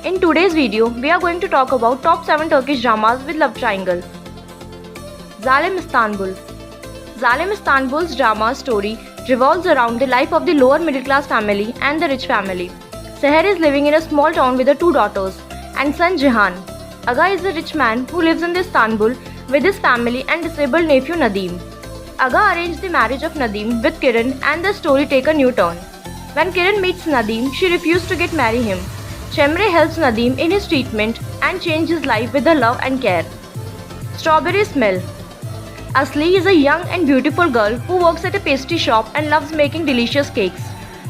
In today's video, we are going to talk about top 7 Turkish dramas with love triangle. Zalim Istanbul. Zalim Istanbul's drama story revolves around the life of the lower middle class family and the rich family. Seher is living in a small town with her 2 daughters and son Jihan. Aga is a rich man who lives in Istanbul with his family and disabled nephew Nadeem. Aga arranged the marriage of Nadeem with Kiran and the story takes a new turn. When Kiran meets Nadeem, she refuses to marry him. Cemre helps Nadeem in his treatment and changes his life with her love and care. Strawberry Smell. Asli is a young and beautiful girl who works at a pastry shop and loves making delicious cakes.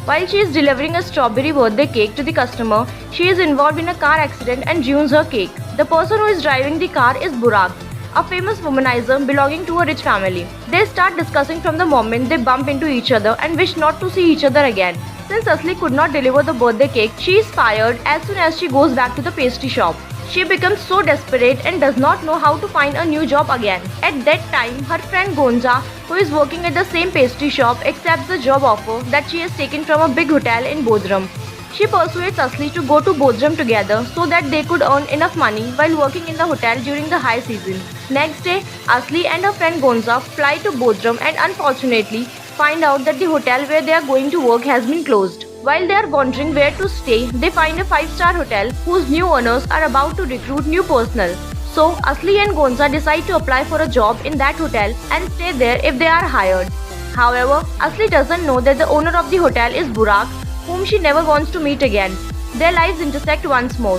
While she is delivering a strawberry birthday cake to the customer, she is involved in a car accident and ruins her cake. The person who is driving the car is Burak, a famous womanizer belonging to a rich family. They start discussing from the moment they bump into each other and wish not to see each other again. Since Asli could not deliver the birthday cake, she is fired as soon as she goes back to the pastry shop. She becomes so desperate and does not know how to find a new job again. At that time, her friend Gonza, who is working at the same pastry shop, accepts the job offer that she has taken from a big hotel in Bodrum. She persuades Asli to go to Bodrum together so that they could earn enough money while working in the hotel during the high season. Next day, Asli and her friend Gonza fly to Bodrum and unfortunately find out that the hotel where they are going to work has been closed. While they are wondering where to stay, they find a 5-star hotel whose new owners are about to recruit new personnel. So, Asli and Gonza decide to apply for a job in that hotel and stay there if they are hired. However, Asli doesn't know that the owner of the hotel is Burak, whom she never wants to meet again. Their lives intersect once more.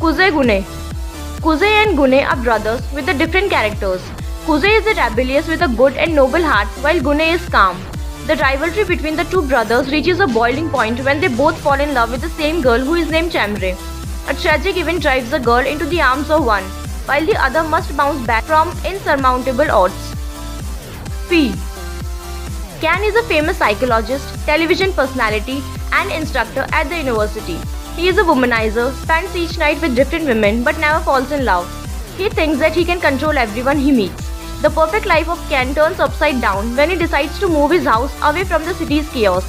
Kuzey Gune. Kuzey and Gune are brothers with the different characters. Kuzey is rebellious with a good and noble heart while Gune is calm. The rivalry between the two brothers reaches a boiling point when they both fall in love with the same girl who is named Cemre. A tragic event drives the girl into the arms of one, while the other must bounce back from insurmountable odds. P. Can is a famous psychologist, television personality and instructor at the university. He is a womanizer, spends each night with different women but never falls in love. He thinks that he can control everyone he meets. The perfect life of Ken turns upside down when he decides to move his house away from the city's chaos.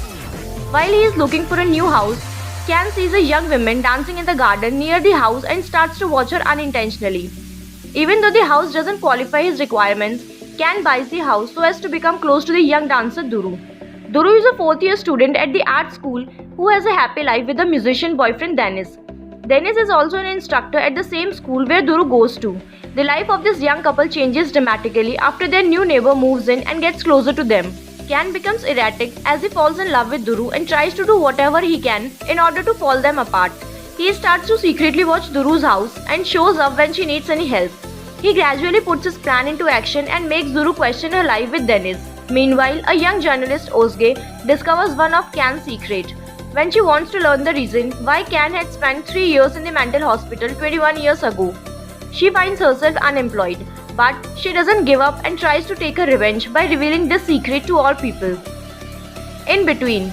While he is looking for a new house, Ken sees a young woman dancing in the garden near the house and starts to watch her unintentionally. Even though the house doesn't qualify his requirements, Ken buys the house so as to become close to the young dancer Duru. Duru is a 4th-year student at the art school who has a happy life with a musician boyfriend Dennis. Dennis is also an instructor at the same school where Duru goes to. The life of this young couple changes dramatically after their new neighbor moves in and gets closer to them. Ken becomes erratic as he falls in love with Duru and tries to do whatever he can in order to fall them apart. He starts to secretly watch Duru's house and shows up when she needs any help. He gradually puts his plan into action and makes Duru question her life with Dennis. Meanwhile, a young journalist Ozge discovers one of Ken's secrets. When she wants to learn the reason why Ken had spent 3 years in the mental hospital 21 years ago, she finds herself unemployed, but she doesn't give up and tries to take her revenge by revealing this secret to all people. In Between.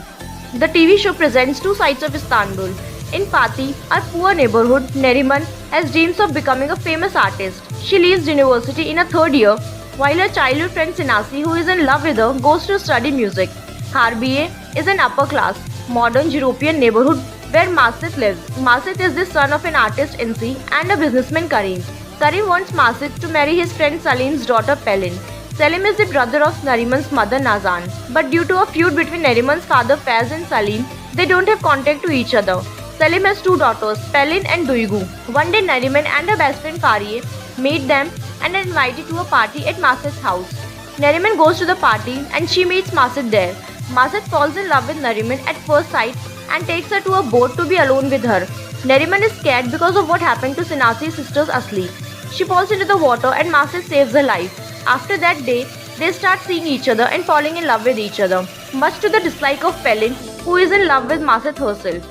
The TV show presents 2 sides of Istanbul. In Fatih, a poor neighborhood, Neriman has dreams of becoming a famous artist. She leaves university in her 3rd year, while her childhood friend Sinasi, who is in love with her, goes to study music. Harbiye is an upper-class, modern European neighborhood where Masit lives. Masit is the son of an artist Insi and a businessman Karim. Karim wants Masit to marry his friend Salim's daughter Pelin. Salim is the brother of Nariman's mother Nazan. But due to a feud between Nariman's father Faiz and Salim, they don't have contact to each other. Salim has 2 daughters, Pelin and Duygu. One day Nariman and her best friend Fariye meet them and are invited to a party at Masit's house. Nariman goes to the party and she meets Masit there. Masit falls in love with Nariman at first sight and takes her to a boat to be alone with her. Neriman is scared because of what happened to Sinasi's sisters Asli. She falls into the water and Masit saves her life. After that day, they start seeing each other and falling in love with each other, much to the dislike of Pelin, who is in love with Masit herself.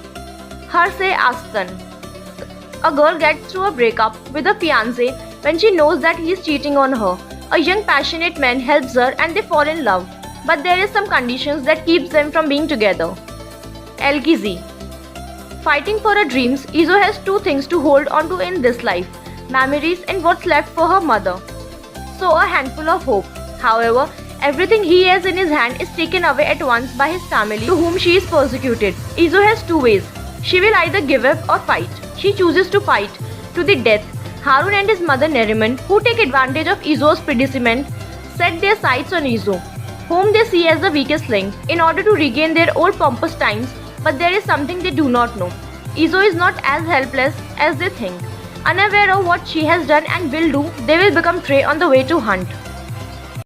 Harse Astan. A girl gets through a breakup with her fiancé when she knows that he is cheating on her. A young passionate man helps her and they fall in love, but there is some conditions that keeps them from being together. Elgizi. Fighting for her dreams, Izo has 2 things to hold on to in this life, memories and what's left for her mother. So a handful of hope. However, everything he has in his hand is taken away at once by his family to whom she is persecuted. Izo has 2 ways. She will either give up or fight. She chooses to fight to the death. Harun and his mother Neriman, who take advantage of Izo's predicament, set their sights on Izo, whom they see as the weakest link, in order to regain their old pompous times. But there is something they do not know. Izo is not as helpless as they think. Unaware of what she has done and will do, they will become prey on the way to hunt.